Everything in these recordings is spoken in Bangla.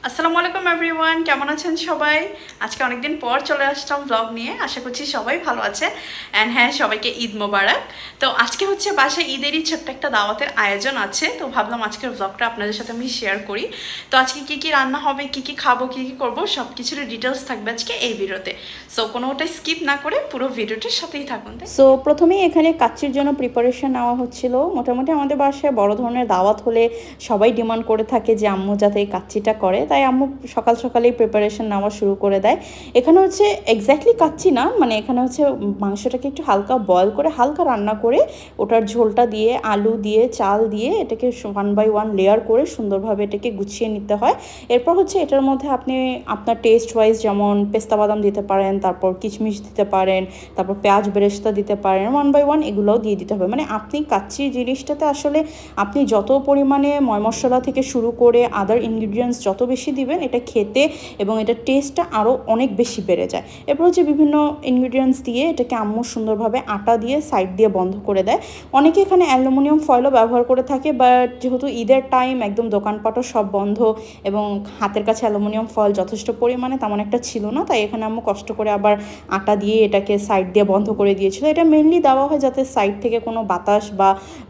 আসসালামু আলাইকুম এভরিওয়ান, কেমন আছেন সবাই? আজকে অনেকদিন পর চলে আসলাম ব্লগ নিয়ে। আশা করছি সবাই ভালো আছে। অ্যান্ড হ্যাঁ, সবাইকে ঈদ মোবারক। তো আজকে হচ্ছে বাসায় ঈদেরই ছোট্ট একটা দাওয়াতের আয়োজন আছে, তো ভাবলাম আজকের ব্লগটা আপনাদের সাথে আমি শেয়ার করি। তো আজকে কি কি রান্না হবে, কি কি খাবো, কি কি করবো, সব কিছুর ডিটেলস থাকবে আজকে এই ভিডিওতে। সো কোনোটাই স্কিপ না করে পুরো ভিডিওটির সাথেই থাকুন। সো প্রথমেই এখানে কাচ্চির জন্য প্রিপারেশন নেওয়া হচ্ছিল। মোটামুটি আমাদের বাসায় বড় ধরনের দাওয়াত হলে সবাই ডিমান্ড করে থাকে যে আম্মু যাতে এই কাচ্চিটা করে, তাই আম্মু সকাল সকালেই প্রিপারেশন নেওয়া শুরু করে দেয়। এখানে হচ্ছে এক্স্যাক্টলি কাচ্চি না, মানে এখানে হচ্ছে মাংসটাকে একটু হালকা বয়েল করে হালকা রান্না করে ওটার ঝোলটা দিয়ে আলু দিয়ে চাল দিয়ে এটাকে 1 বাই 1 লেয়ার করে সুন্দরভাবে এটাকে গুছিয়ে নিতে হয়। এরপর হচ্ছে এটার মধ্যে আপনি আপনার টেস্ট ওয়াইজ যেমন পেস্তা বাদাম দিতে পারেন, তারপর কিশমিশ দিতে পারেন, তারপর পেঁয়াজ বেরেস্তা দিতে পারেন, 1 বাই 1 এগুলোও দিয়ে দিতে হবে। মানে আপনি কাচ্চি জিনিসটাতে আসলে আপনি যত পরিমাণে ময় মশলা থেকে শুরু করে আদার ইনগ্রিডিয়েন্টস যত বেশি দিবেন, এটা খেতে এবং এটার টেস্টটা আরও অনেক বেশি বেড়ে যায়। এরপর হচ্ছে বিভিন্ন ইনগ্রিডিয়েন্টস দিয়ে এটাকে আম্মু সুন্দরভাবে আটা দিয়ে সাইড দিয়ে বন্ধ করে দেয়। অনেকে এখানে অ্যালুমিনিয়াম ফয়েলও ব্যবহার করে থাকে, বাট যেহেতু ঈদের টাইম একদম দোকানপাটও সব বন্ধ এবং হাতের কাছে অ্যালুমিনিয়াম ফয়েল যথেষ্ট পরিমাণে তেমন একটা ছিল না, তাই এখানে আম্মু কষ্ট করে আবার আটা দিয়ে এটাকে সাইড দিয়ে বন্ধ করে দিয়েছিল। এটা মেনলি দেওয়া হয় যাতে সাইড থেকে কোনো বাতাস বা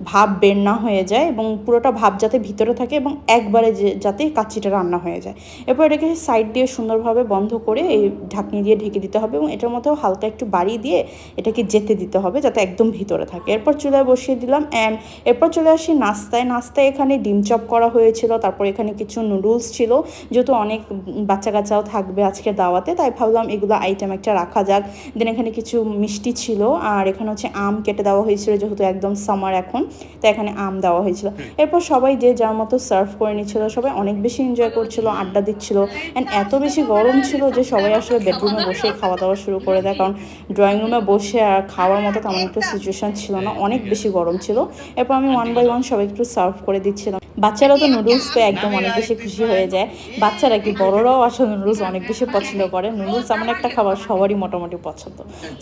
ভাপ বের না হয়ে যায় এবং পুরোটা ভাপ যাতে ভিতরে থাকে এবং একবারে যাতে কাচ্চিটা রান্না হয়ে যায়। এরপর এটাকে সাইড দিয়ে সুন্দরভাবে বন্ধ করে এই ঢাকনি দিয়ে ঢেকে দিতে হবে এবং এটার মধ্যেও হালকা একটু বাড়ি দিয়ে এটাকে যেতে দিতে হবে যাতে একদম ভিতরে থাকে। এরপর চুলায় বসিয়ে দিলাম অ্যান্ড এরপর চলে আসি নাস্তায় এখানে ডিম চপ করা হয়েছিল, তারপর এখানে কিছু নুডলস ছিল। যেহেতু অনেক বাচ্চা কাচ্চাও থাকবে আজকের দাওয়াতে, তাই ভাবলাম এগুলো আইটেম একটা রাখা যাক। দেন এখানে কিছু মিষ্টি ছিল আর এখানে হচ্ছে আম কেটে দেওয়া হয়েছিল, যেহেতু একদম সামার এখন, তাই এখানে আম দেওয়া হয়েছিল। এরপর সবাই যে যার মতো সার্ভ করে নিচ্ছিল, সবাই অনেক বেশি এনজয় করছিল, আড্ডা দিচ্ছিল। অ্যান্ড এত বেশি গরম ছিল যে সবাই আসলে বেডরুমে বসে খাওয়া দাওয়া শুরু করে দেয়, কারণ ড্রয়িং রুমে বসে আর খাওয়ার মতো তেমন একটা সিচুয়েশান ছিল না, অনেক বেশি গরম ছিল। এরপর আমি 1 বাই 1 সবাই একটু সার্ভ করে দিচ্ছিলাম। বাচ্চারা তো নুডলস পেয়ে একদম অনেক বেশি খুশি হয়ে যায়। বাচ্চারা কি, বড়রাও আসলে নুডলস অনেক বেশি পছন্দ করে। নুডলস এমন একটা খাবার সবারই মোটামুটি পছন্দ।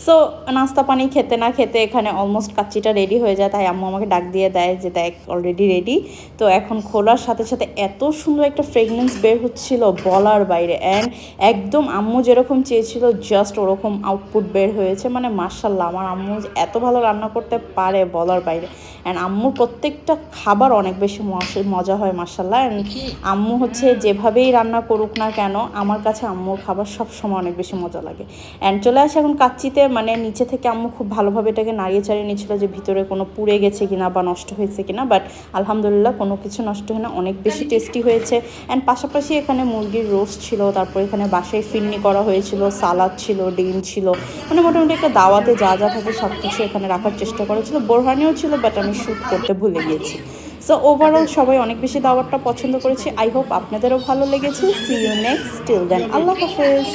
সো নাস্তা পানি খেতে না খেতে এখানে অলমোস্ট কাচ্চিটা রেডি হয়ে যায়, তাই আম্মু আমাকে ডাক দিয়ে দেয় যে দেখ অলরেডি রেডি। তো এখন খোলার সাথে সাথে এত সুন্দর একটা ফ্রেগনেন্স বের হচ্ছিল বলার বাইরে। অ্যান্ড একদম আম্মু যেরকম চেয়েছিল জাস্ট ওরকম আউটপুট বের হয়েছে। মানে মাশাআল্লাহ, আমার আম্মু এত ভালো রান্না করতে পারে বলার বাইরে। অ্যান্ড আম্মুর প্রত্যেকটা খাবার অনেক বেশি মজা হয় মাশাআল্লাহ। অ্যান্ড আম্মু হচ্ছে যেভাবেই রান্না করুক না কেন, আমার কাছে আম্মুর খাবার সবসময় অনেক বেশি মজা লাগে। অ্যান্ড চলে আসে এখন কাচ্চিতে। মানে নিচে থেকে আম্মু খুব ভালোভাবে এটাকে নাড়িয়ে চাড়িয়ে নিচ্ছিল যে ভিতরে কোনো পুড়ে গেছে কিনা বা নষ্ট হয়েছে কিনা, বাট আলহামদুলিল্লাহ কোনো কিছু নষ্ট হয় না, অনেক বেশি টেস্টি হয়েছে। অ্যান্ড পাশাপাশি এখানে মুরগির রোস্ট ছিল, তারপর এখানে বাসায় ফিরনি করা হয়েছিল, সালাদ ছিল, ডিম ছিল। মানে মোটামুটি একটা দাওয়াতে যা যা থাকে সব কিছু এখানে রাখার চেষ্টা করেছিল। বোরহানিও ছিল, বাট আমি শ্যুট করতে ভুলে গিয়েছি। সো ওভারঅল সবাই অনেক বেশি দাওয়াতটা পছন্দ করেছে। আই হোপ আপনাদেরও ভালো লেগেছে। See you next, till then আল্লাহ হাফেজ।